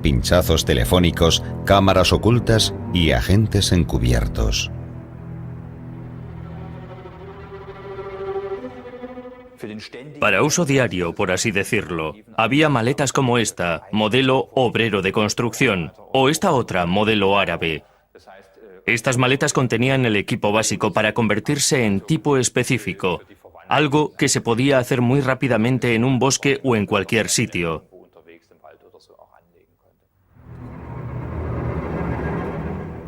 pinchazos telefónicos, cámaras ocultas y agentes encubiertos. Para uso diario, por así decirlo, había maletas como esta, modelo obrero de construcción, o esta otra, modelo árabe. Estas maletas contenían el equipo básico para convertirse en tipo específico, algo que se podía hacer muy rápidamente en un bosque o en cualquier sitio.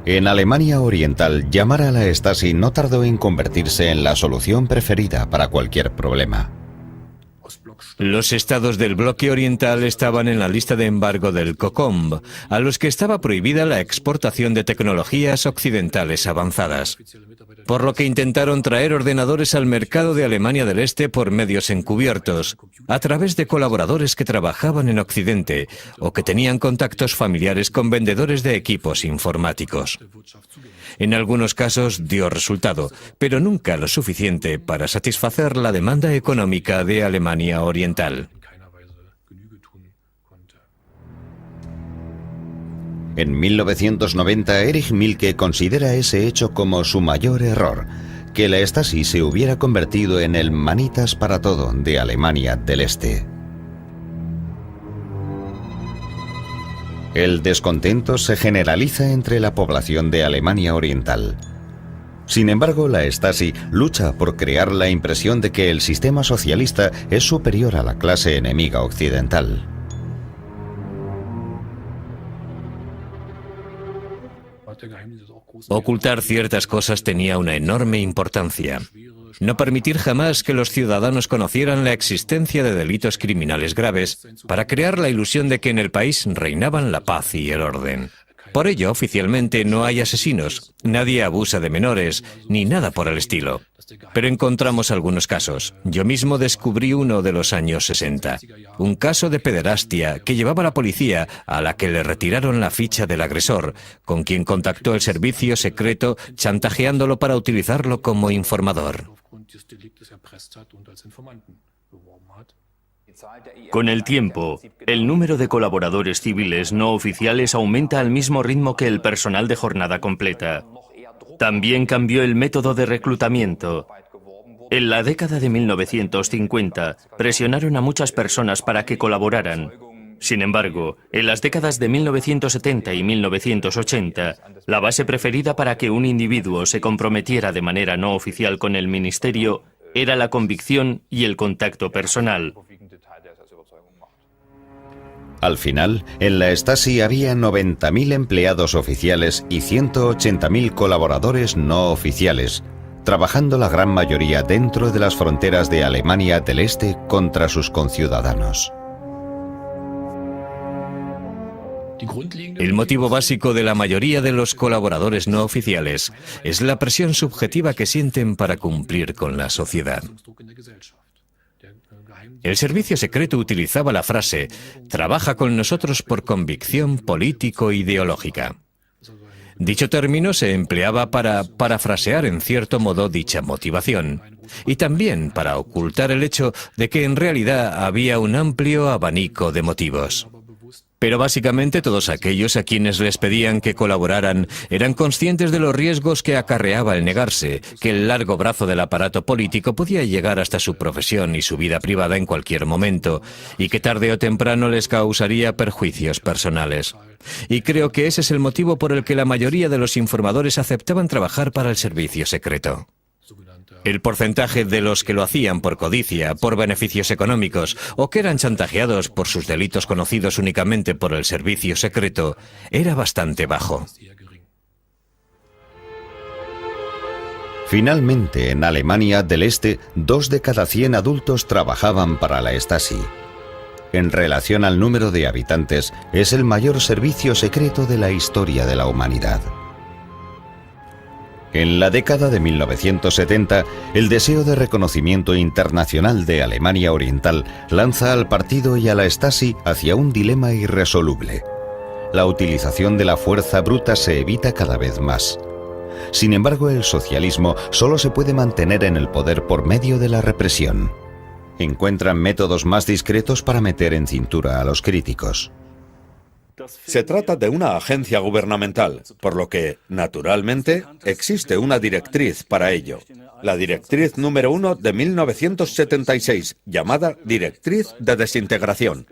En Alemania Oriental, llamar a la Stasi no tardó en convertirse en la solución preferida para cualquier problema. Los estados del bloque oriental estaban en la lista de embargo del COCOM, a los que estaba prohibida la exportación de tecnologías occidentales avanzadas. Por lo que intentaron traer ordenadores al mercado de Alemania del Este por medios encubiertos, a través de colaboradores que trabajaban en Occidente o que tenían contactos familiares con vendedores de equipos informáticos. En algunos casos dio resultado, pero nunca lo suficiente para satisfacer la demanda económica de Alemania Oriental. En 1990, Erich Mielke considera ese hecho como su mayor error, que la Stasi se hubiera convertido en el manitas para todo de Alemania del Este. El descontento se generaliza entre la población de Alemania Oriental. Sin embargo, la Stasi lucha por crear la impresión de que el sistema socialista es superior a la clase enemiga occidental. Ocultar ciertas cosas tenía una enorme importancia. No permitir jamás que los ciudadanos conocieran la existencia de delitos criminales graves para crear la ilusión de que en el país reinaban la paz y el orden. Por ello, oficialmente no hay asesinos, nadie abusa de menores, ni nada por el estilo. Pero encontramos algunos casos. Yo mismo descubrí uno de los años 60. Un caso de pederastia que llevaba la policía, a la que le retiraron la ficha del agresor, con quien contactó el servicio secreto chantajeándolo para utilizarlo como informador. Con el tiempo, el número de colaboradores civiles no oficiales aumenta al mismo ritmo que el personal de jornada completa. También cambió el método de reclutamiento. En la década de 1950, presionaron a muchas personas para que colaboraran. Sin embargo, en las décadas de 1970 y 1980, la base preferida para que un individuo se comprometiera de manera no oficial con el ministerio era la convicción y el contacto personal. Al final, en la Stasi había 90.000 empleados oficiales y 180.000 colaboradores no oficiales, trabajando la gran mayoría dentro de las fronteras de Alemania del Este contra sus conciudadanos. El motivo básico de la mayoría de los colaboradores no oficiales es la presión subjetiva que sienten para cumplir con la sociedad. El servicio secreto utilizaba la frase «trabaja con nosotros por convicción político-ideológica». Dicho término se empleaba para parafrasear en cierto modo dicha motivación y también para ocultar el hecho de que en realidad había un amplio abanico de motivos. Pero básicamente todos aquellos a quienes les pedían que colaboraran eran conscientes de los riesgos que acarreaba el negarse, que el largo brazo del aparato político podía llegar hasta su profesión y su vida privada en cualquier momento, y que tarde o temprano les causaría perjuicios personales. Y creo que ese es el motivo por el que la mayoría de los informadores aceptaban trabajar para el servicio secreto. El porcentaje de los que lo hacían por codicia, por beneficios económicos o que eran chantajeados por sus delitos conocidos únicamente por el servicio secreto era bastante bajo. Finalmente, en Alemania del Este, 2 de cada 100 adultos trabajaban para la Stasi. En relación al número de habitantes, es el mayor servicio secreto de la historia de la humanidad. En la década de 1970, el deseo de reconocimiento internacional de Alemania Oriental lanza al partido y a la Stasi hacia un dilema irresoluble. La utilización de la fuerza bruta se evita cada vez más. Sin embargo, el socialismo solo se puede mantener en el poder por medio de la represión. Encuentran métodos más discretos para meter en cintura a los críticos. Se trata de una agencia gubernamental, por lo que, naturalmente, existe una directriz para ello. La directriz número 1 de 1976, llamada Directriz de Desintegración.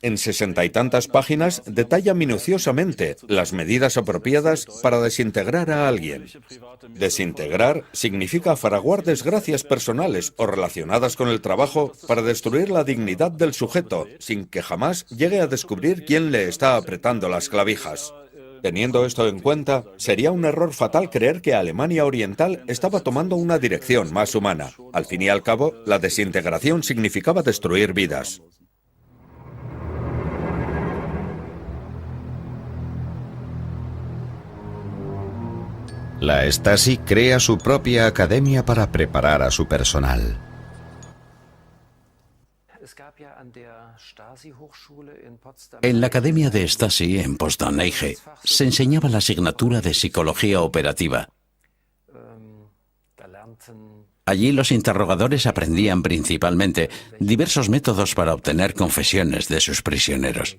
En 60 y tantas páginas detalla minuciosamente las medidas apropiadas para desintegrar a alguien. Desintegrar significa fraguar desgracias personales o relacionadas con el trabajo para destruir la dignidad del sujeto, sin que jamás llegue a descubrir quién le está apretando las clavijas. Teniendo esto en cuenta, sería un error fatal creer que Alemania Oriental estaba tomando una dirección más humana. Al fin y al cabo, la desintegración significaba destruir vidas. La Stasi crea su propia academia para preparar a su personal. En la Academia de Stasi, en Potsdam Eige, se enseñaba la asignatura de Psicología Operativa. Allí los interrogadores aprendían principalmente diversos métodos para obtener confesiones de sus prisioneros.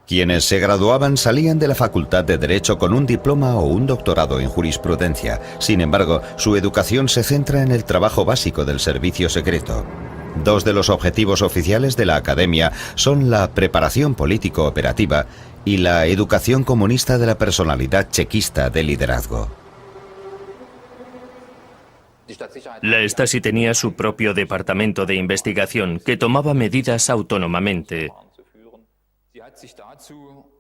Quienes se graduaban salían de la Facultad de Derecho con un diploma o un doctorado en jurisprudencia. Sin embargo, su educación se centra en el trabajo básico del servicio secreto. Dos de los objetivos oficiales de la academia son la preparación político-operativa y la educación comunista de la personalidad chequista de liderazgo. La Stasi tenía su propio departamento de investigación que tomaba medidas autónomamente.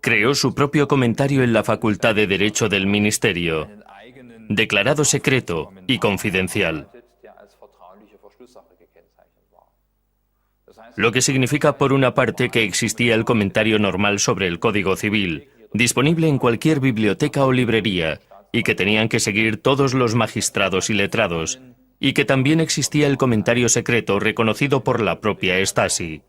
Creó su propio comentario en la Facultad de Derecho del Ministerio, declarado secreto y confidencial. Lo que significa, por una parte, que existía el comentario normal sobre el Código Civil, disponible en cualquier biblioteca o librería, y que tenían que seguir todos los magistrados y letrados, y que también existía el comentario secreto reconocido por la propia Stasi.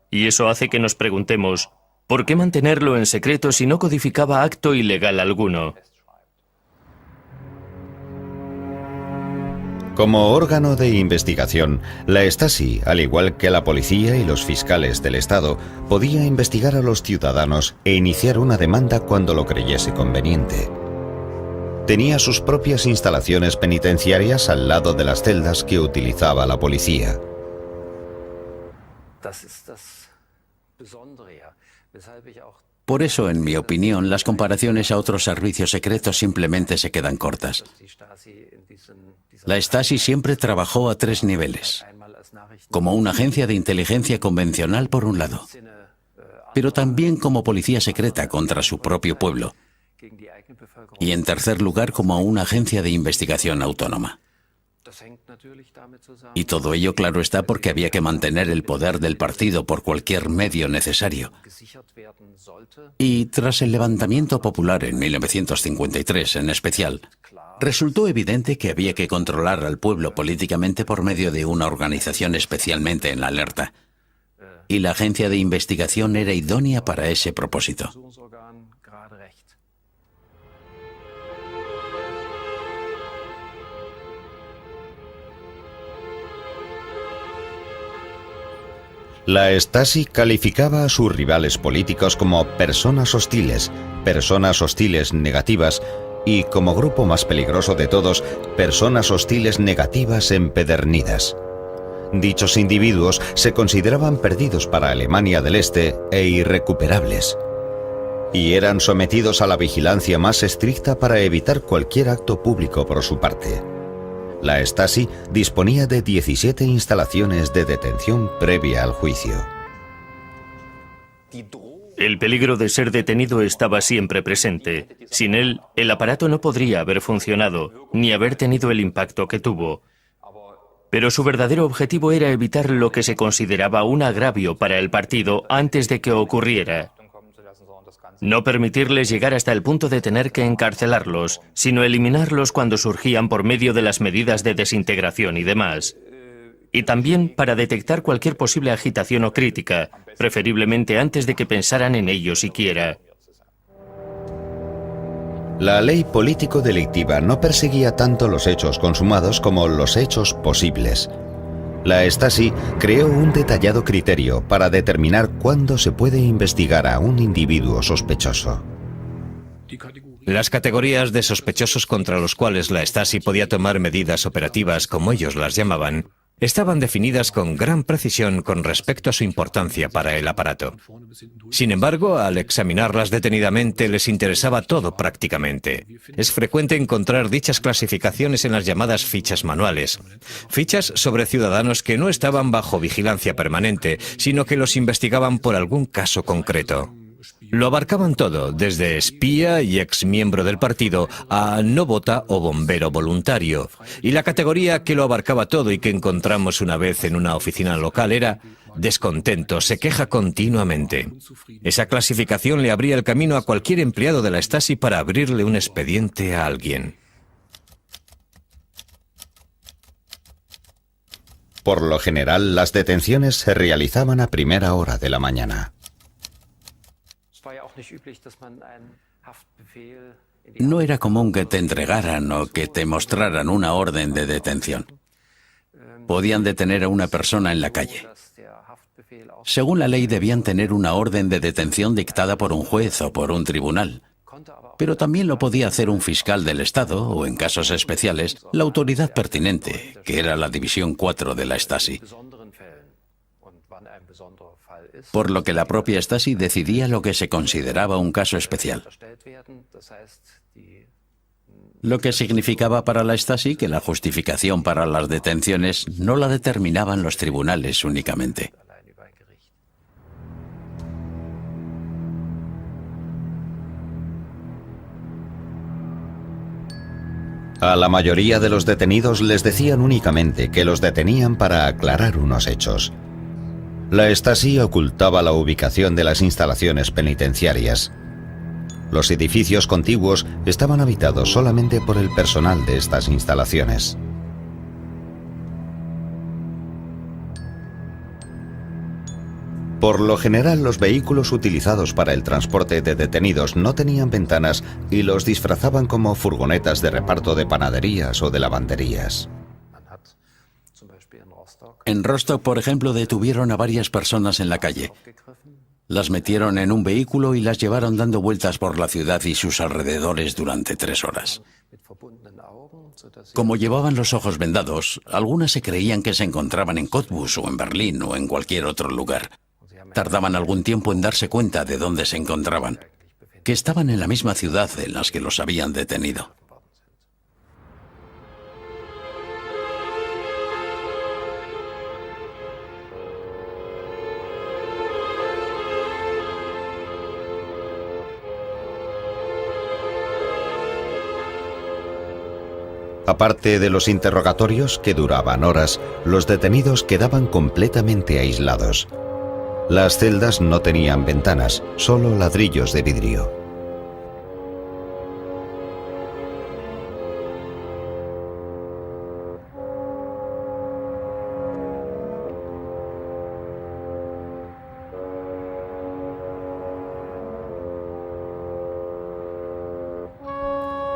Y eso hace que nos preguntemos, ¿por qué mantenerlo en secreto si no codificaba acto ilegal alguno? Como órgano de investigación, la Stasi, al igual que la policía y los fiscales del Estado, podía investigar a los ciudadanos e iniciar una demanda cuando lo creyese conveniente. Tenía sus propias instalaciones penitenciarias al lado de las celdas que utilizaba la policía. Por eso, en mi opinión, las comparaciones a otros servicios secretos simplemente se quedan cortas. La Stasi siempre trabajó a tres niveles. Como una agencia de inteligencia convencional, por un lado, pero también como policía secreta contra su propio pueblo. Y en tercer lugar, como una agencia de investigación autónoma. Y todo ello, claro está, porque había que mantener el poder del partido por cualquier medio necesario. Y tras el levantamiento popular en 1953 en especial, resultó evidente que había que controlar al pueblo políticamente por medio de una organización especialmente en alerta. Y la agencia de investigación era idónea para ese propósito. La Stasi calificaba a sus rivales políticos como personas hostiles negativas y, como grupo más peligroso de todos, personas hostiles negativas empedernidas. Dichos individuos se consideraban perdidos para Alemania del Este e irrecuperables, y eran sometidos a la vigilancia más estricta para evitar cualquier acto público por su parte. La Stasi disponía de 17 instalaciones de detención previa al juicio. El peligro de ser detenido estaba siempre presente. Sin él, el aparato no podría haber funcionado, ni haber tenido el impacto que tuvo. Pero su verdadero objetivo era evitar lo que se consideraba un agravio para el partido antes de que ocurriera. No permitirles llegar hasta el punto de tener que encarcelarlos, sino eliminarlos cuando surgían por medio de las medidas de desintegración y demás. Y también para detectar cualquier posible agitación o crítica, preferiblemente antes de que pensaran en ello siquiera. La ley político-delictiva no perseguía tanto los hechos consumados como los hechos posibles. La Stasi creó un detallado criterio para determinar cuándo se puede investigar a un individuo sospechoso. Las categorías de sospechosos contra los cuales la Stasi podía tomar medidas operativas, como ellos las llamaban, estaban definidas con gran precisión con respecto a su importancia para el aparato. Sin embargo, al examinarlas detenidamente les interesaba todo prácticamente. Es frecuente encontrar dichas clasificaciones en las llamadas fichas manuales. Fichas sobre ciudadanos que no estaban bajo vigilancia permanente, sino que los investigaban por algún caso concreto. Lo abarcaban todo, desde espía y exmiembro del partido a novota o bombero voluntario. Y la categoría que lo abarcaba todo y que encontramos una vez en una oficina local era descontento, se queja continuamente. Esa clasificación le abría el camino a cualquier empleado de la Stasi para abrirle un expediente a alguien. Por lo general, las detenciones se realizaban a primera hora de la mañana. No era común que te entregaran o que te mostraran una orden de detención. Podían detener a una persona en la calle. Según la ley, debían tener una orden de detención dictada por un juez o por un tribunal. Pero también lo podía hacer un fiscal del Estado o, en casos especiales, la autoridad pertinente, que era la División 4 de la Stasi. Por lo que la propia Stasi decidía lo que se consideraba un caso especial. Lo que significaba para la Stasi que la justificación para las detenciones no la determinaban los tribunales únicamente. A la mayoría de los detenidos les decían únicamente que los detenían para aclarar unos hechos. La Stasi ocultaba la ubicación de las instalaciones penitenciarias. Los edificios contiguos estaban habitados solamente por el personal de estas instalaciones. Por lo general, los vehículos utilizados para el transporte de detenidos no tenían ventanas y los disfrazaban como furgonetas de reparto de panaderías o de lavanderías. En Rostock, por ejemplo, detuvieron a varias personas en la calle. Las metieron en un vehículo y las llevaron dando vueltas por la ciudad y sus alrededores durante 3 horas. Como llevaban los ojos vendados, algunas se creían que se encontraban en Cottbus o en Berlín o en cualquier otro lugar. Tardaban algún tiempo en darse cuenta de dónde se encontraban, que estaban en la misma ciudad en las que los habían detenido. Aparte de los interrogatorios, que duraban horas, los detenidos quedaban completamente aislados. Las celdas no tenían ventanas, solo ladrillos de vidrio.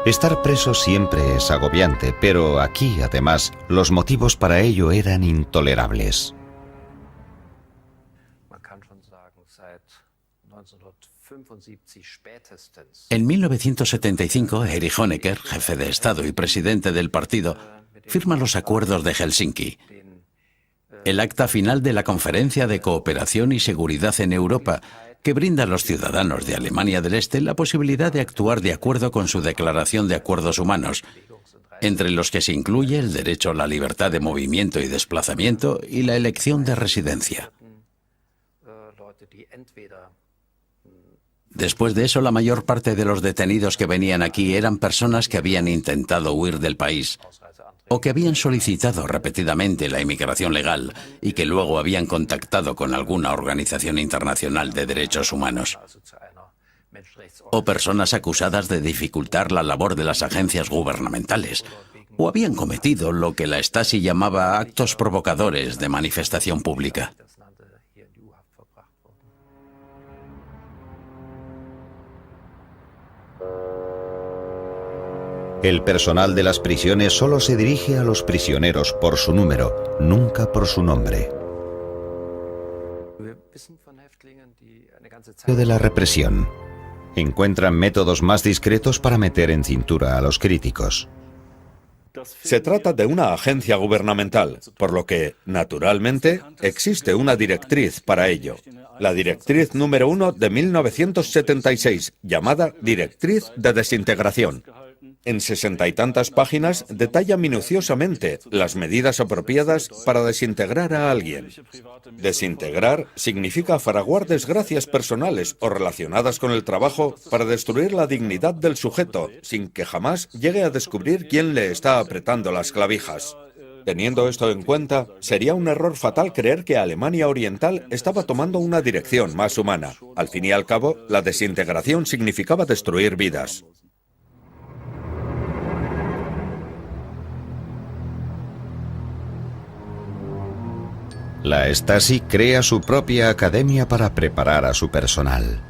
Estar preso siempre es agobiante, pero aquí, además, los motivos para ello eran intolerables. En 1975, Erich Honecker, jefe de Estado y presidente del partido, firma los acuerdos de Helsinki, el acta final de la Conferencia de Cooperación y Seguridad en Europa, que brinda a los ciudadanos de Alemania del Este la posibilidad de actuar de acuerdo con su Declaración de Acuerdos Humanos, entre los que se incluye el derecho a la libertad de movimiento y desplazamiento y la elección de residencia. Después de eso, la mayor parte de los detenidos que venían aquí eran personas que habían intentado huir del país o que habían solicitado repetidamente la inmigración legal y que luego habían contactado con alguna organización internacional de derechos humanos. O personas acusadas de dificultar la labor de las agencias gubernamentales, o habían cometido lo que la Stasi llamaba actos provocadores de manifestación pública. El personal de las prisiones solo se dirige a los prisioneros por su número, nunca por su nombre. De la represión. Encuentran métodos más discretos para meter en cintura a los críticos. Se trata de una agencia gubernamental, por lo que, naturalmente, existe una directriz para ello. La directriz número 1 de 1976, llamada Directriz de Desintegración. En 60 y tantas páginas detalla minuciosamente las medidas apropiadas para desintegrar a alguien. Desintegrar significa fraguar desgracias personales o relacionadas con el trabajo para destruir la dignidad del sujeto, sin que jamás llegue a descubrir quién le está apretando las clavijas. Teniendo esto en cuenta, sería un error fatal creer que Alemania Oriental estaba tomando una dirección más humana. Al fin y al cabo, la desintegración significaba destruir vidas. La Stasi crea su propia academia para preparar a su personal.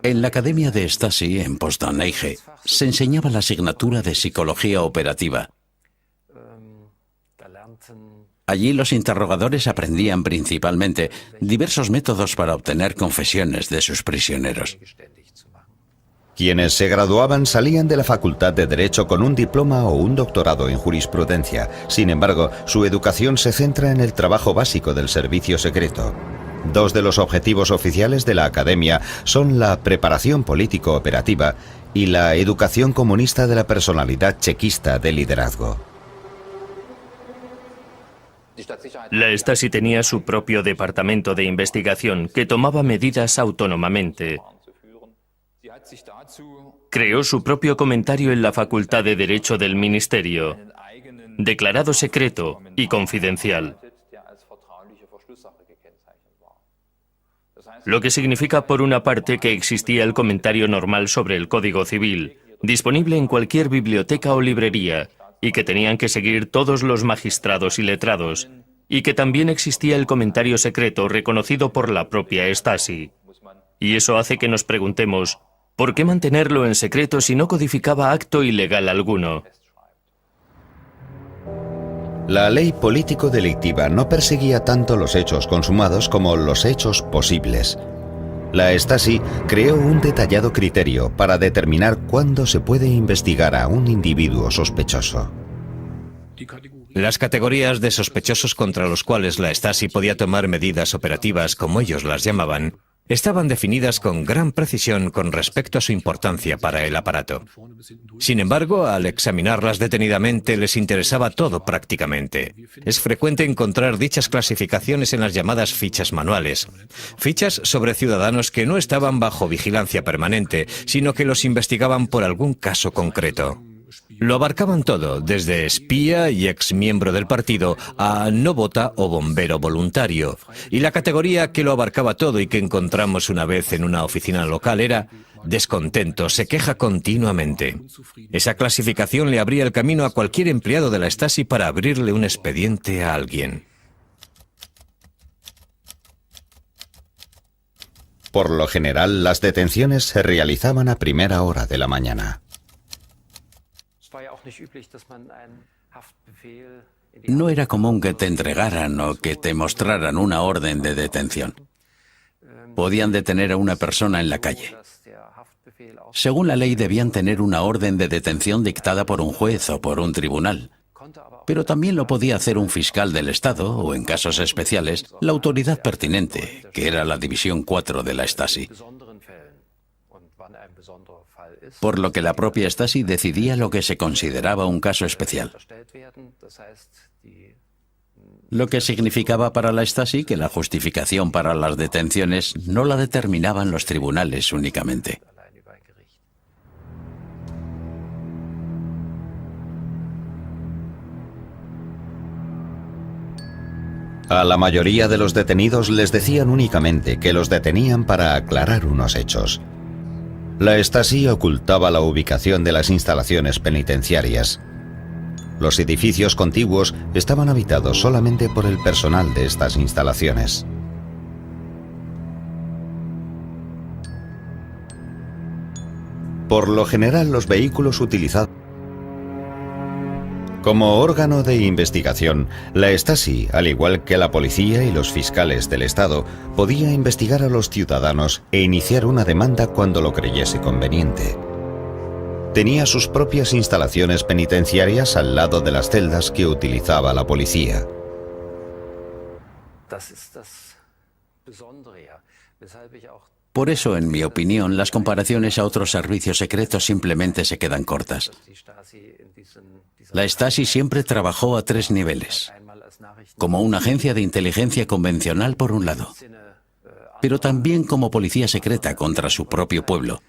En la Academia de Stasi, en Potsdam Eige, se enseñaba la asignatura de Psicología Operativa. Allí los interrogadores aprendían principalmente diversos métodos para obtener confesiones de sus prisioneros. Quienes se graduaban salían de la Facultad de Derecho con un diploma o un doctorado en jurisprudencia. Sin embargo, su educación se centra en el trabajo básico del servicio secreto. Dos de los objetivos oficiales de la academia son la preparación político-operativa y la educación comunista de la personalidad chequista de liderazgo. La Stasi tenía su propio departamento de investigación que tomaba medidas autónomamente. Creó su propio comentario en la Facultad de Derecho del Ministerio, declarado secreto y confidencial. Lo que significa, por una parte, que existía el comentario normal sobre el Código Civil, disponible en cualquier biblioteca o librería, y que tenían que seguir todos los magistrados y letrados, y que también existía el comentario secreto reconocido por la propia Stasi. Y eso hace que nos preguntemos, ¿por qué mantenerlo en secreto si no codificaba acto ilegal alguno? La ley político-delictiva no perseguía tanto los hechos consumados como los hechos posibles. La Stasi creó un detallado criterio para determinar cuándo se puede investigar a un individuo sospechoso. Las categorías de sospechosos contra los cuales la Stasi podía tomar medidas operativas, como ellos las llamaban, estaban definidas con gran precisión con respecto a su importancia para el aparato. Sin embargo, al examinarlas detenidamente les interesaba todo prácticamente. Es frecuente encontrar dichas clasificaciones en las llamadas fichas manuales. Fichas sobre ciudadanos que no estaban bajo vigilancia permanente, sino que los investigaban por algún caso concreto. Lo abarcaban todo, desde espía y exmiembro del partido a no vota o bombero voluntario. Y la categoría que lo abarcaba todo y que encontramos una vez en una oficina local era descontento, se queja continuamente. Esa clasificación le abría el camino a cualquier empleado de la Stasi para abrirle un expediente a alguien. Por lo general, las detenciones se realizaban a primera hora de la mañana. No era común que te entregaran o que te mostraran una orden de detención. Podían detener a una persona en la calle. Según la ley, debían tener una orden de detención dictada por un juez o por un tribunal. Pero también lo podía hacer un fiscal del Estado o, en casos especiales, la autoridad pertinente, que era la División 4 de la Stasi. Por lo que la propia Stasi decidía lo que se consideraba un caso especial. Lo que significaba para la Stasi que la justificación para las detenciones no la determinaban los tribunales únicamente. A la mayoría de los detenidos les decían únicamente que los detenían para aclarar unos hechos. La Stasi ocultaba la ubicación de las instalaciones penitenciarias. Los edificios contiguos estaban habitados solamente por el personal de estas instalaciones. Por lo general, los vehículos utilizados como órgano de investigación, la Stasi, al igual que la policía y los fiscales del Estado, podía investigar a los ciudadanos e iniciar una demanda cuando lo creyese conveniente. Tenía sus propias instalaciones penitenciarias al lado de las celdas que utilizaba la policía. Por eso, en mi opinión, las comparaciones a otros servicios secretos simplemente se quedan cortas. La Stasi siempre trabajó a tres niveles. Como una agencia de inteligencia convencional por un lado, pero también como policía secreta contra su propio pueblo.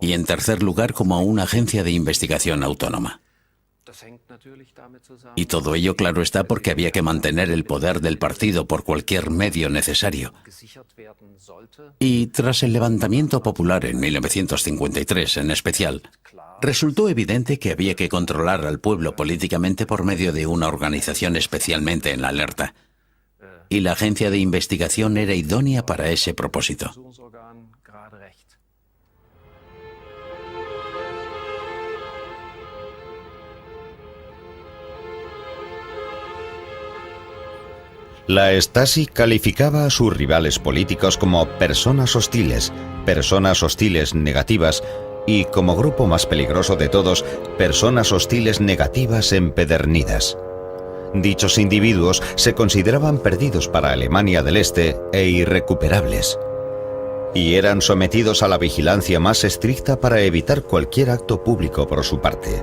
Y en tercer lugar, como una agencia de investigación autónoma. Y todo ello, claro está, porque había que mantener el poder del partido por cualquier medio necesario. Y tras el levantamiento popular en 1953 en especial, resultó evidente que había que controlar al pueblo políticamente por medio de una organización especialmente en alerta. Y la agencia de investigación era idónea para ese propósito. La Stasi calificaba a sus rivales políticos como personas hostiles negativas y, como grupo más peligroso de todos, personas hostiles negativas empedernidas. Dichos individuos se consideraban perdidos para Alemania del Este e irrecuperables, y eran sometidos a la vigilancia más estricta para evitar cualquier acto público por su parte.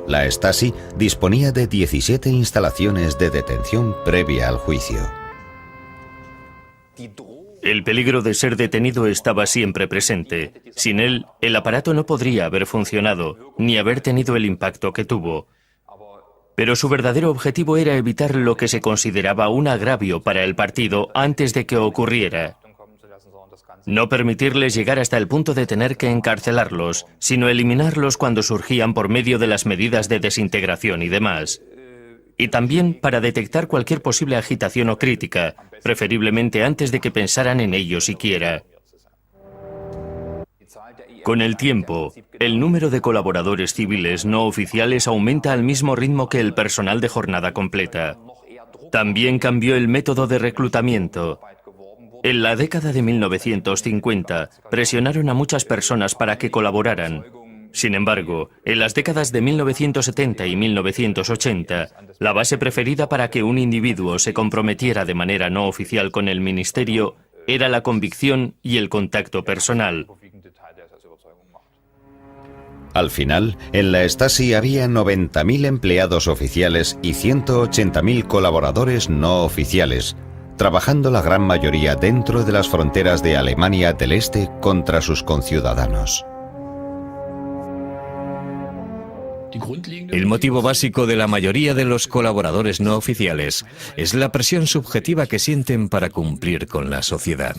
La Stasi disponía de 17 instalaciones de detención previa al juicio. El peligro de ser detenido estaba siempre presente. Sin él, el aparato no podría haber funcionado, ni haber tenido el impacto que tuvo. Pero su verdadero objetivo era evitar lo que se consideraba un agravio para el partido antes de que ocurriera. No permitirles llegar hasta el punto de tener que encarcelarlos, sino eliminarlos cuando surgían por medio de las medidas de desintegración y demás. Y también para detectar cualquier posible agitación o crítica, preferiblemente antes de que pensaran en ello siquiera. Con el tiempo, el número de colaboradores civiles no oficiales aumenta al mismo ritmo que el personal de jornada completa. También cambió el método de reclutamiento. En la década de 1950, presionaron a muchas personas para que colaboraran. Sin embargo, en las décadas de 1970 y 1980, la base preferida para que un individuo se comprometiera de manera no oficial con el ministerio era la convicción y el contacto personal. Al final, en la Stasi había 90.000 empleados oficiales y 180.000 colaboradores no oficiales, trabajando la gran mayoría dentro de las fronteras de Alemania del Este contra sus conciudadanos. El motivo básico de la mayoría de los colaboradores no oficiales es la presión subjetiva que sienten para cumplir con la sociedad.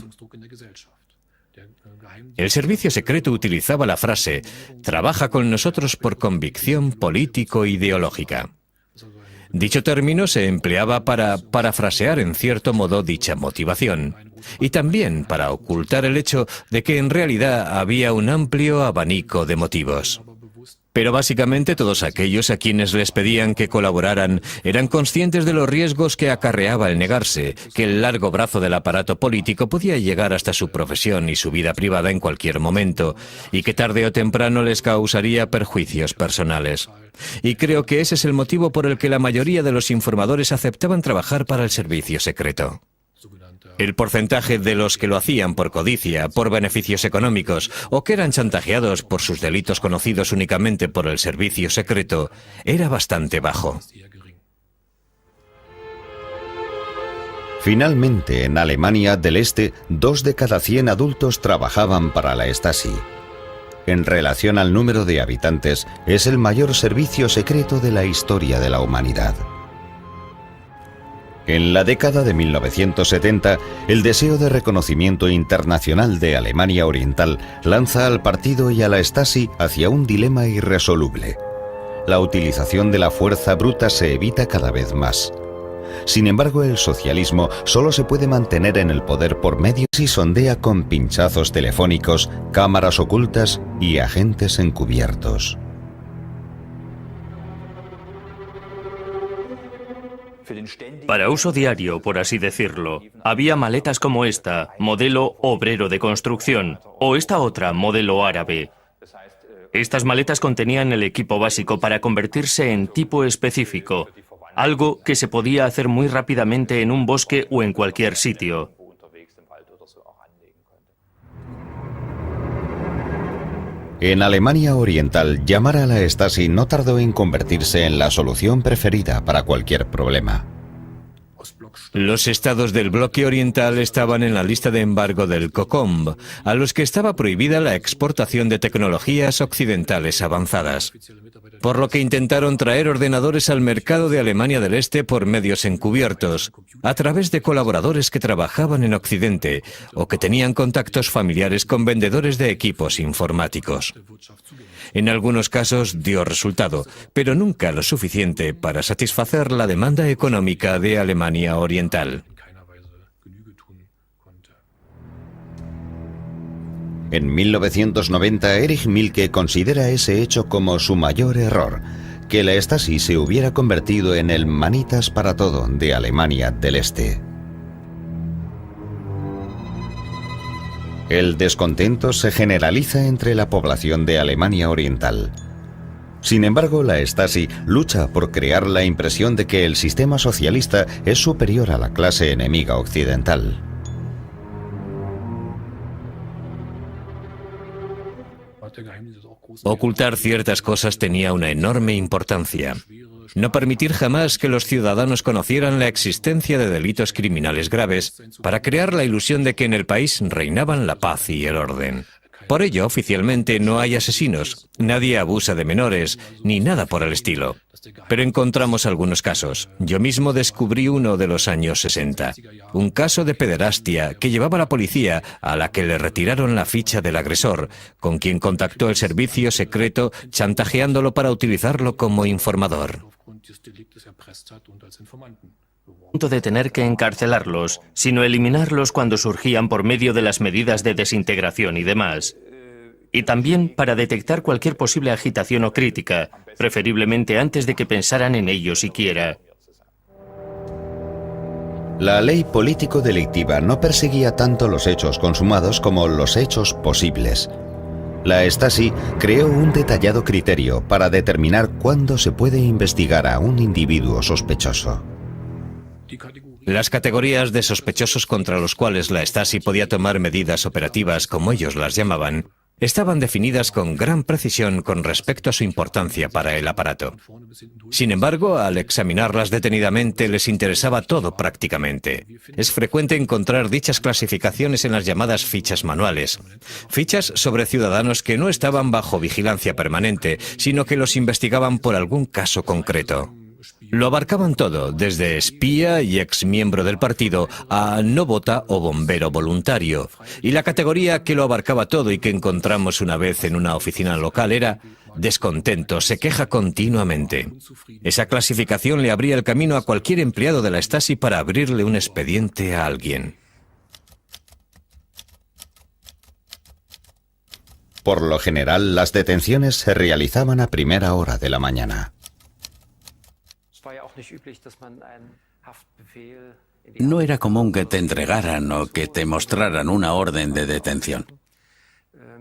El servicio secreto utilizaba la frase «trabaja con nosotros por convicción político-ideológica». Dicho término se empleaba para parafrasear en cierto modo dicha motivación y también para ocultar el hecho de que en realidad había un amplio abanico de motivos. Pero básicamente todos aquellos a quienes les pedían que colaboraran eran conscientes de los riesgos que acarreaba el negarse, que el largo brazo del aparato político podía llegar hasta su profesión y su vida privada en cualquier momento, y que tarde o temprano les causaría perjuicios personales. Y creo que ese es el motivo por el que la mayoría de los informadores aceptaban trabajar para el servicio secreto. El porcentaje de los que lo hacían por codicia, por beneficios económicos o que eran chantajeados por sus delitos conocidos únicamente por el servicio secreto era bastante bajo. Finalmente, en Alemania del Este, 2 de cada 100 adultos trabajaban para la Stasi. En relación al número de habitantes, es el mayor servicio secreto de la historia de la humanidad. En la década de 1970, el deseo de reconocimiento internacional de Alemania Oriental lanza al partido y a la Stasi hacia un dilema irresoluble. La utilización de la fuerza bruta se evita cada vez más. Sin embargo, el socialismo solo se puede mantener en el poder por medio y sondea con pinchazos telefónicos, cámaras ocultas y agentes encubiertos. Para uso diario, por así decirlo, había maletas como esta, modelo obrero de construcción, o esta otra, modelo árabe. Estas maletas contenían el equipo básico para convertirse en tipo específico, algo que se podía hacer muy rápidamente en un bosque o en cualquier sitio. En Alemania Oriental, llamar a la Stasi no tardó en convertirse en la solución preferida para cualquier problema. Los estados del bloque oriental estaban en la lista de embargo del COCOM, a los que estaba prohibida la exportación de tecnologías occidentales avanzadas, por lo que intentaron traer ordenadores al mercado de Alemania del Este por medios encubiertos, a través de colaboradores que trabajaban en Occidente o que tenían contactos familiares con vendedores de equipos informáticos. En algunos casos dio resultado, pero nunca lo suficiente para satisfacer la demanda económica de Alemania Oriental. En 1990, Erich Mielke considera ese hecho como su mayor error, que la Stasi se hubiera convertido en el manitas para todo de Alemania del Este. El descontento se generaliza entre la población de Alemania Oriental. Sin embargo, la Stasi lucha por crear la impresión de que el sistema socialista es superior a la clase enemiga occidental. Ocultar ciertas cosas tenía una enorme importancia. No permitir jamás que los ciudadanos conocieran la existencia de delitos criminales graves para crear la ilusión de que en el país reinaban la paz y el orden. Por ello, oficialmente no hay asesinos, nadie abusa de menores, ni nada por el estilo. Pero encontramos algunos casos. Yo mismo descubrí uno de los años 60. Un caso de pederastia que llevaba la policía, a la que le retiraron la ficha del agresor, con quien contactó el servicio secreto chantajeándolo para utilizarlo como informador. Punto de tener que encarcelarlos, sino eliminarlos cuando surgían por medio de las medidas de desintegración y demás. Y también para detectar cualquier posible agitación o crítica, preferiblemente antes de que pensaran en ello siquiera. La ley político-delictiva no perseguía tanto los hechos consumados como los hechos posibles. La Stasi creó un detallado criterio para determinar cuándo se puede investigar a un individuo sospechoso. Las categorías de sospechosos contra los cuales la Stasi podía tomar medidas operativas, como ellos las llamaban, estaban definidas con gran precisión con respecto a su importancia para el aparato. Sin embargo, al examinarlas detenidamente les interesaba todo prácticamente. Es frecuente encontrar dichas clasificaciones en las llamadas fichas manuales. Fichas sobre ciudadanos que no estaban bajo vigilancia permanente, sino que los investigaban por algún caso concreto. Lo abarcaban todo, desde espía y exmiembro del partido a no vota o bombero voluntario. Y la categoría que lo abarcaba todo y que encontramos una vez en una oficina local era descontento, se queja continuamente. Esa clasificación le abría el camino a cualquier empleado de la Stasi para abrirle un expediente a alguien. Por lo general, las detenciones se realizaban a primera hora de la mañana. No era común que te entregaran o que te mostraran una orden de detención.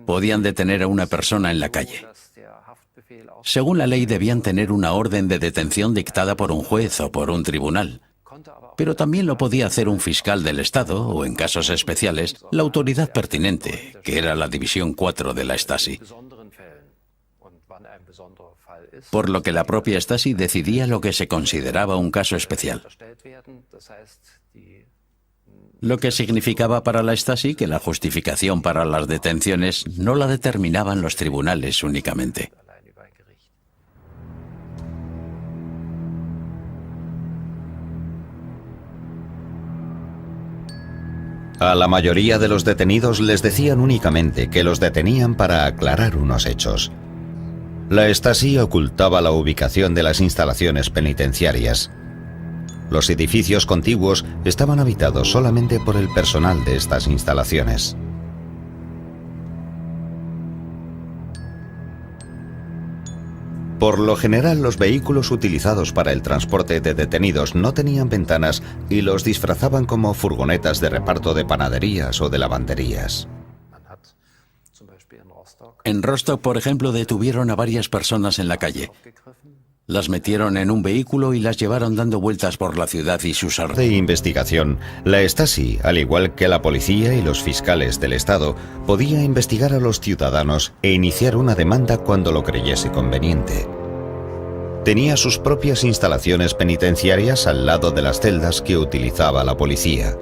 Podían detener a una persona en la calle. Según la ley, debían tener una orden de detención dictada por un juez o por un tribunal. Pero también lo podía hacer un fiscal del Estado o, en casos especiales, la autoridad pertinente, que era la División 4 de la Stasi. Por lo que la propia Stasi decidía lo que se consideraba un caso especial. Lo que significaba para la Stasi que la justificación para las detenciones no la determinaban los tribunales únicamente. A la mayoría de los detenidos les decían únicamente que los detenían para aclarar unos hechos. La Stasi ocultaba la ubicación de las instalaciones penitenciarias. Los edificios contiguos estaban habitados solamente por el personal de estas instalaciones. Por lo general, los vehículos utilizados para el transporte de detenidos no tenían ventanas y los disfrazaban como furgonetas de reparto de panaderías o de lavanderías. En Rostock, por ejemplo, detuvieron a varias personas en la calle. Las metieron en un vehículo y las llevaron dando vueltas por la ciudad y sus De alrededores. investigación, la Stasi, al igual que la policía y los fiscales del Estado, podía investigar a los ciudadanos e iniciar una demanda cuando lo creyese conveniente. Tenía sus propias instalaciones penitenciarias al lado de las celdas que utilizaba la policía.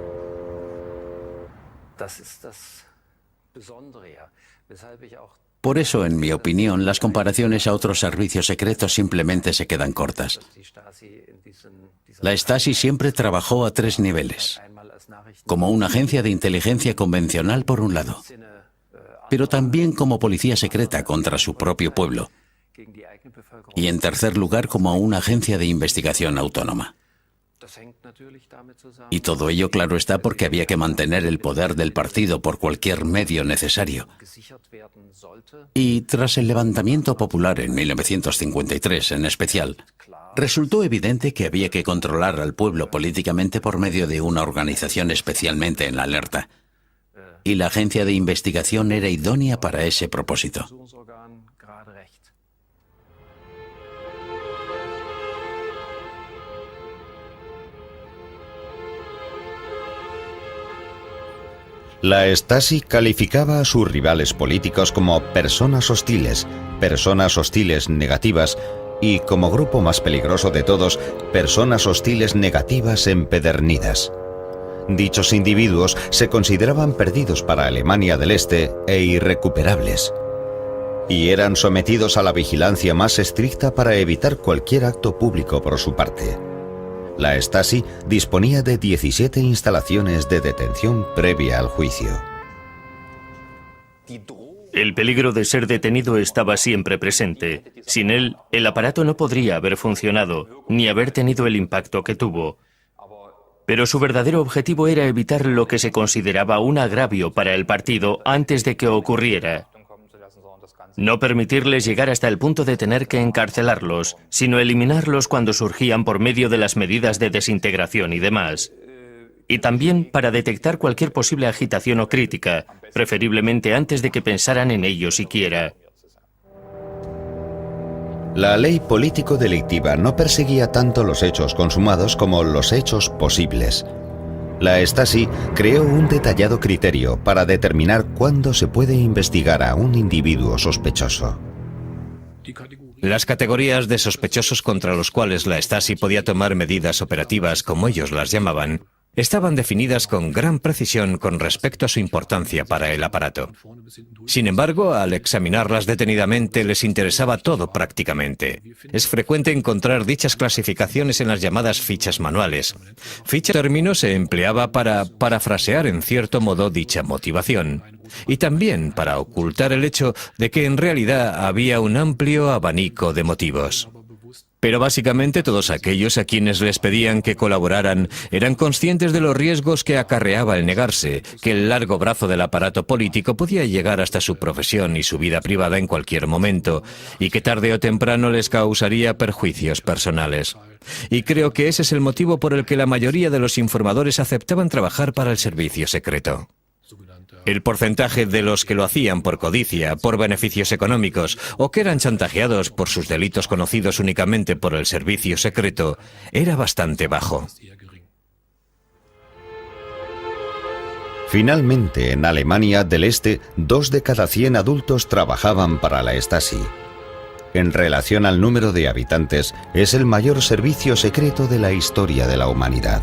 Por eso, en mi opinión, las comparaciones a otros servicios secretos simplemente se quedan cortas. La Stasi siempre trabajó a tres niveles. Como una agencia de inteligencia convencional por un lado, pero también como policía secreta contra su propio pueblo. Y en tercer lugar, como una agencia de investigación autónoma. Y todo ello, claro está, porque había que mantener el poder del partido por cualquier medio necesario. Y tras el levantamiento popular en 1953 en especial, resultó evidente que había que controlar al pueblo políticamente por medio de una organización especialmente en alerta. Y la agencia de investigación era idónea para ese propósito. La Stasi calificaba a sus rivales políticos como personas hostiles negativas y, como grupo más peligroso de todos, personas hostiles negativas empedernidas. Dichos individuos se consideraban perdidos para Alemania del Este e irrecuperables, y eran sometidos a la vigilancia más estricta para evitar cualquier acto público por su parte. La Stasi disponía de 17 instalaciones de detención previa al juicio. El peligro de ser detenido estaba siempre presente. Sin él, el aparato no podría haber funcionado, ni haber tenido el impacto que tuvo. Pero su verdadero objetivo era evitar lo que se consideraba un agravio para el partido antes de que ocurriera. No permitirles llegar hasta el punto de tener que encarcelarlos, sino eliminarlos cuando surgían por medio de las medidas de desintegración y demás. Y también para detectar cualquier posible agitación o crítica, preferiblemente antes de que pensaran en ello siquiera. La ley político-delictiva no perseguía tanto los hechos consumados como los hechos posibles. La Stasi creó un detallado criterio para determinar cuándo se puede investigar a un individuo sospechoso. Las categorías de sospechosos contra los cuales la Stasi podía tomar medidas operativas, como ellos las llamaban, estaban definidas con gran precisión con respecto a su importancia para el aparato. Sin embargo, al examinarlas detenidamente les interesaba todo prácticamente. Es frecuente encontrar dichas clasificaciones en las llamadas fichas manuales. Ficha término se empleaba para parafrasear en cierto modo dicha motivación, y también para ocultar el hecho de que en realidad había un amplio abanico de motivos. Pero básicamente todos aquellos a quienes les pedían que colaboraran eran conscientes de los riesgos que acarreaba el negarse, que el largo brazo del aparato político podía llegar hasta su profesión y su vida privada en cualquier momento, y que tarde o temprano les causaría perjuicios personales. Y creo que ese es el motivo por el que la mayoría de los informadores aceptaban trabajar para el servicio secreto. El porcentaje de los que lo hacían por codicia, por beneficios económicos o que eran chantajeados por sus delitos conocidos únicamente por el servicio secreto era bastante bajo. Finalmente, en Alemania del Este, 2 de cada 100 adultos trabajaban para la Stasi. En relación al número de habitantes, es el mayor servicio secreto de la historia de la humanidad.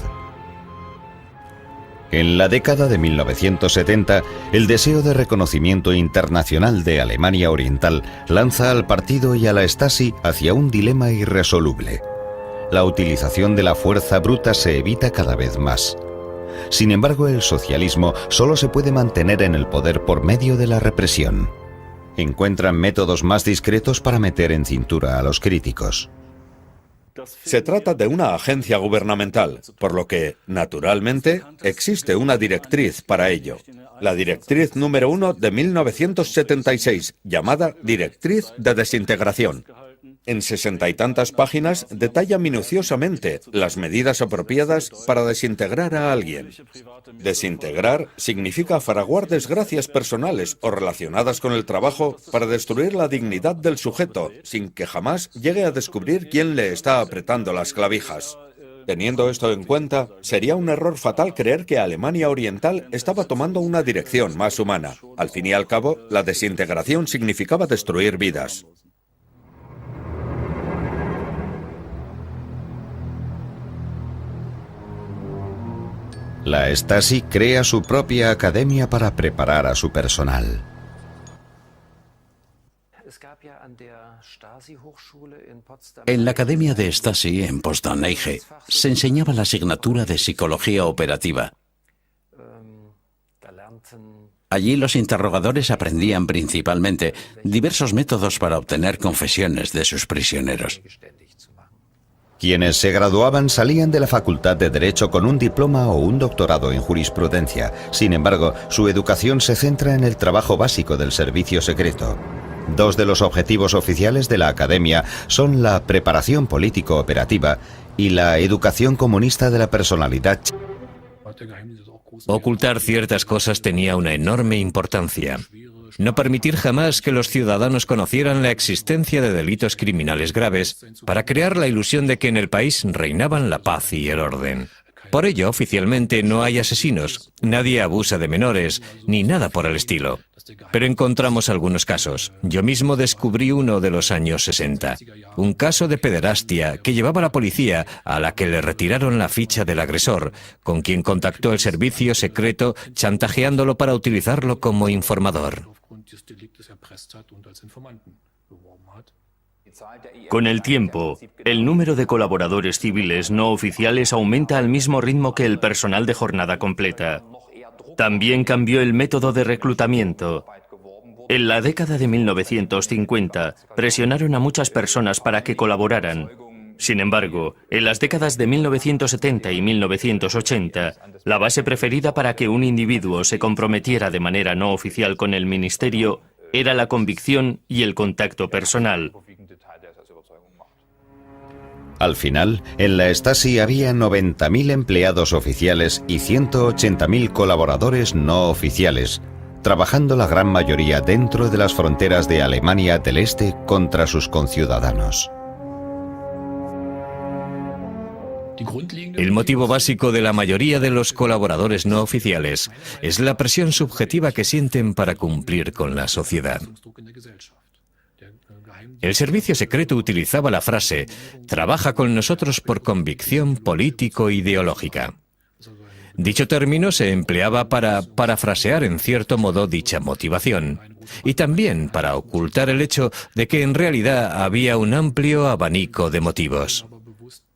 En la década de 1970, el deseo de reconocimiento internacional de Alemania Oriental lanza al partido y a la Stasi hacia un dilema irresoluble. La utilización de la fuerza bruta se evita cada vez más. Sin embargo, el socialismo solo se puede mantener en el poder por medio de la represión. Encuentran métodos más discretos para meter en cintura a los críticos. Se trata de una agencia gubernamental, por lo que, naturalmente, existe una directriz para ello. La directriz número 1 de 1976, llamada Directriz de Desintegración. En 60 y tantas páginas detalla minuciosamente las medidas apropiadas para desintegrar a alguien. Desintegrar significa fraguar desgracias personales o relacionadas con el trabajo para destruir la dignidad del sujeto, sin que jamás llegue a descubrir quién le está apretando las clavijas. Teniendo esto en cuenta, sería un error fatal creer que Alemania Oriental estaba tomando una dirección más humana. Al fin y al cabo, la desintegración significaba destruir vidas. La Stasi crea su propia academia para preparar a su personal. En la Academia de Stasi, en Potsdam Eige, se enseñaba la asignatura de Psicología Operativa. Allí los interrogadores aprendían principalmente diversos métodos para obtener confesiones de sus prisioneros. Quienes se graduaban salían de la Facultad de Derecho con un diploma o un doctorado en jurisprudencia. Sin embargo, su educación se centra en el trabajo básico del servicio secreto. Dos de los objetivos oficiales de la academia son la preparación político-operativa y la educación comunista de la personalidad. Ocultar ciertas cosas tenía una enorme importancia. No permitir jamás que los ciudadanos conocieran la existencia de delitos criminales graves para crear la ilusión de que en el país reinaban la paz y el orden. Por ello, oficialmente no hay asesinos, nadie abusa de menores, ni nada por el estilo. Pero encontramos algunos casos. Yo mismo descubrí uno de los años 60. Un caso de pederastia que llevaba a la policía, a la que le retiraron la ficha del agresor, con quien contactó el servicio secreto chantajeándolo para utilizarlo como informador. Con el tiempo, el número de colaboradores civiles no oficiales aumenta al mismo ritmo que el personal de jornada completa. También cambió el método de reclutamiento. En la década de 1950, presionaron a muchas personas para que colaboraran. Sin embargo, en las décadas de 1970 y 1980, la base preferida para que un individuo se comprometiera de manera no oficial con el ministerio era la convicción y el contacto personal. Al final, en la Stasi había 90.000 empleados oficiales y 180.000 colaboradores no oficiales, trabajando la gran mayoría dentro de las fronteras de Alemania del Este contra sus conciudadanos. El motivo básico de la mayoría de los colaboradores no oficiales es la presión subjetiva que sienten para cumplir con la sociedad. El servicio secreto utilizaba la frase «trabaja con nosotros por convicción político-ideológica». Dicho término se empleaba para parafrasear en cierto modo dicha motivación y también para ocultar el hecho de que en realidad había un amplio abanico de motivos.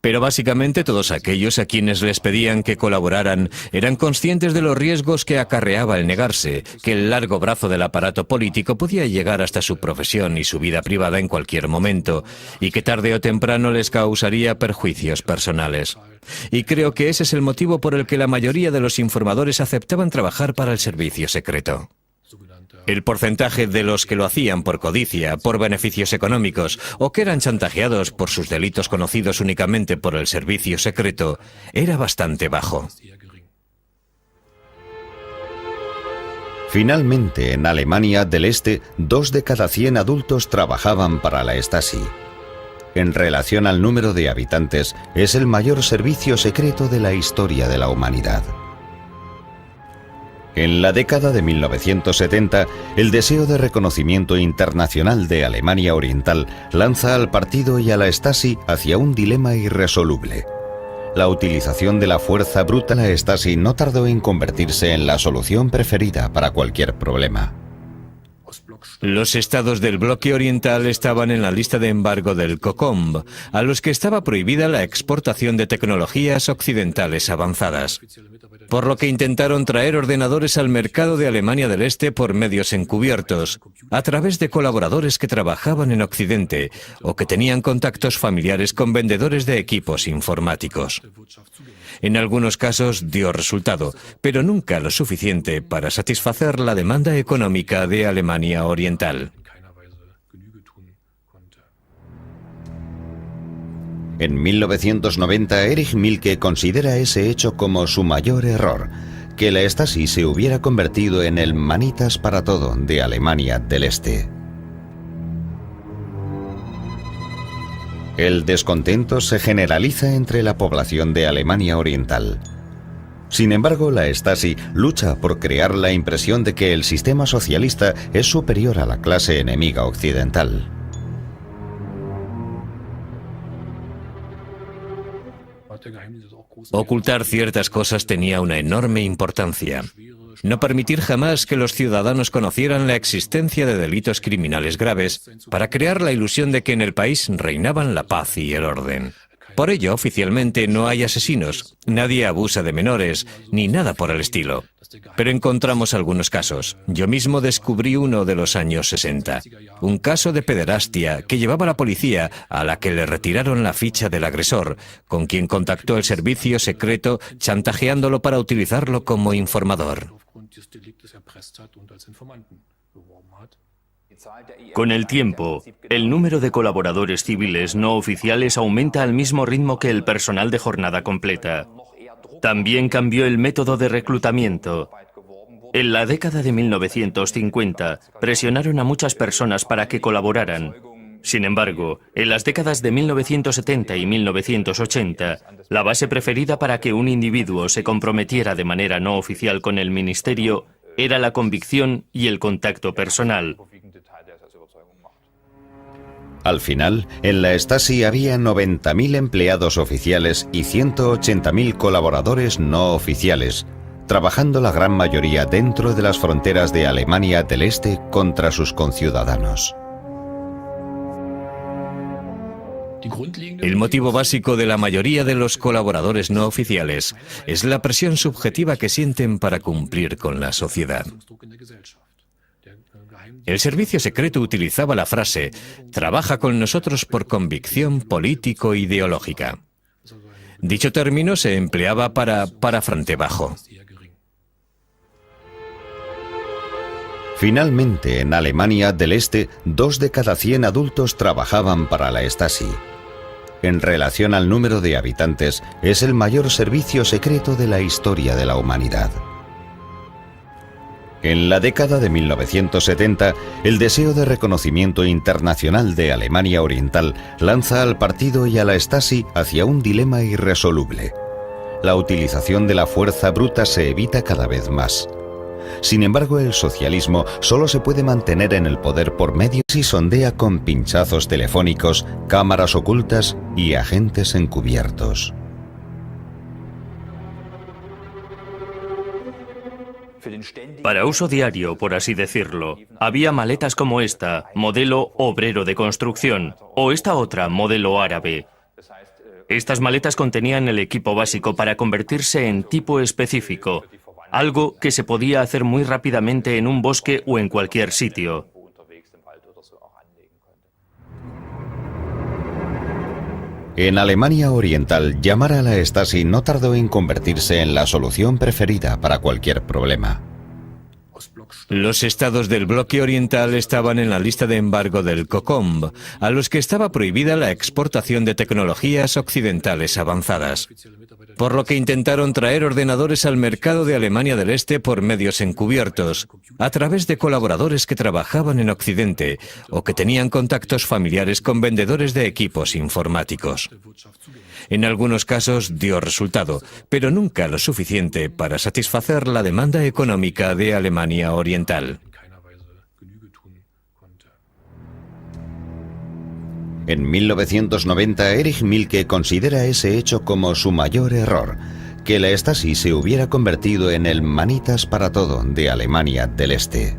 Pero básicamente todos aquellos a quienes les pedían que colaboraran eran conscientes de los riesgos que acarreaba el negarse, que el largo brazo del aparato político podía llegar hasta su profesión y su vida privada en cualquier momento, y que tarde o temprano les causaría perjuicios personales. Y creo que ese es el motivo por el que la mayoría de los informadores aceptaban trabajar para el servicio secreto. El porcentaje de los que lo hacían por codicia, por beneficios económicos o que eran chantajeados por sus delitos conocidos únicamente por el servicio secreto era bastante bajo. Finalmente, en Alemania del Este, 2 de cada 100 adultos trabajaban para la Stasi. En relación al número de habitantes, es el mayor servicio secreto de la historia de la humanidad. En la década de 1970, el deseo de reconocimiento internacional de Alemania Oriental lanza al partido y a la Stasi hacia un dilema irresoluble. La utilización de la fuerza bruta de la Stasi no tardó en convertirse en la solución preferida para cualquier problema. Los estados del bloque oriental estaban en la lista de embargo del COCOM, a los que estaba prohibida la exportación de tecnologías occidentales avanzadas. por lo que intentaron traer ordenadores al mercado de Alemania del Este por medios encubiertos, a través de colaboradores que trabajaban en Occidente o que tenían contactos familiares con vendedores de equipos informáticos. En algunos casos dio resultado, pero nunca lo suficiente para satisfacer la demanda económica de Alemania Oriental. En 1990, Erich Mielke considera ese hecho como su mayor error, que la Stasi se hubiera convertido en el manitas para todo de Alemania del Este. El descontento se generaliza entre la población de Alemania Oriental. Sin embargo, la Stasi lucha por crear la impresión de que el sistema socialista es superior a la clase enemiga occidental. Ocultar ciertas cosas tenía una enorme importancia. No permitir jamás que los ciudadanos conocieran la existencia de delitos criminales graves para crear la ilusión de que en el país reinaban la paz y el orden. Por ello, oficialmente no hay asesinos, nadie abusa de menores, ni nada por el estilo. Pero encontramos algunos casos. Yo mismo descubrí uno de los años 60. Un caso de pederastia que llevaba a la policía, a la que le retiraron la ficha del agresor, con quien contactó el servicio secreto chantajeándolo para utilizarlo como informador. Con el tiempo, el número de colaboradores civiles no oficiales aumenta al mismo ritmo que el personal de jornada completa. También cambió el método de reclutamiento. En la década de 1950, presionaron a muchas personas para que colaboraran. Sin embargo, en las décadas de 1970 y 1980, la base preferida para que un individuo se comprometiera de manera no oficial con el ministerio era la convicción y el contacto personal. Al final, en la Stasi había 90.000 empleados oficiales y 180.000 colaboradores no oficiales, trabajando la gran mayoría dentro de las fronteras de Alemania del Este contra sus conciudadanos. El motivo básico de la mayoría de los colaboradores no oficiales es la presión subjetiva que sienten para cumplir con la sociedad. El servicio secreto utilizaba la frase «trabaja con nosotros por convicción político-ideológica». Dicho término se empleaba para frente bajo. Finalmente, en Alemania del Este, 2 de cada 100 adultos trabajaban para la Stasi. En relación al número de habitantes, es el mayor servicio secreto de la historia de la humanidad. En la década de 1970, el deseo de reconocimiento internacional de Alemania Oriental lanza al partido y a la Stasi hacia un dilema irresoluble. La utilización de la fuerza bruta se evita cada vez más. Sin embargo, el socialismo solo se puede mantener en el poder por medios y sondea con pinchazos telefónicos, cámaras ocultas y agentes encubiertos. Para uso diario, por así decirlo, había maletas como esta, modelo obrero de construcción, o esta otra, modelo árabe. Estas maletas contenían el equipo básico para convertirse en tipo específico, algo que se podía hacer muy rápidamente en un bosque o en cualquier sitio. En Alemania Oriental, llamar a la Stasi no tardó en convertirse en la solución preferida para cualquier problema. Los estados del bloque oriental estaban en la lista de embargo del COCOM, a los que estaba prohibida la exportación de tecnologías occidentales avanzadas, por lo que intentaron traer ordenadores al mercado de Alemania del Este por medios encubiertos, a través de colaboradores que trabajaban en Occidente o que tenían contactos familiares con vendedores de equipos informáticos. En algunos casos dio resultado, pero nunca lo suficiente para satisfacer la demanda económica de Alemania Oriental. En 1990, Erich Mielke considera ese hecho como su mayor error, que la Stasi se hubiera convertido en el manitas para todo de Alemania del Este.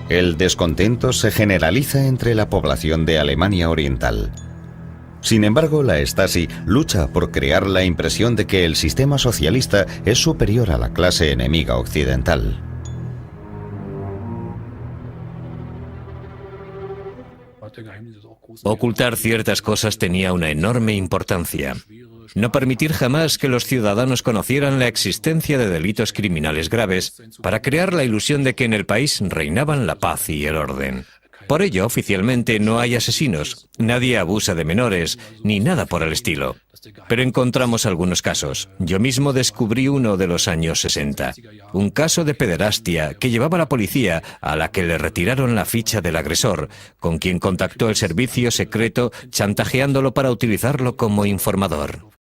El descontento se generaliza entre la población de Alemania Oriental. Sin embargo, la Stasi lucha por crear la impresión de que el sistema socialista es superior a la clase enemiga occidental. Ocultar ciertas cosas tenía una enorme importancia. No permitir jamás que los ciudadanos conocieran la existencia de delitos criminales graves para crear la ilusión de que en el país reinaban la paz y el orden. Por ello, oficialmente no hay asesinos, nadie abusa de menores, ni nada por el estilo. Pero encontramos algunos casos. Yo mismo descubrí uno de los años 60. Un caso de pederastia que llevaba la policía, a la que le retiraron la ficha del agresor, con quien contactó el servicio secreto chantajeándolo para utilizarlo como informador.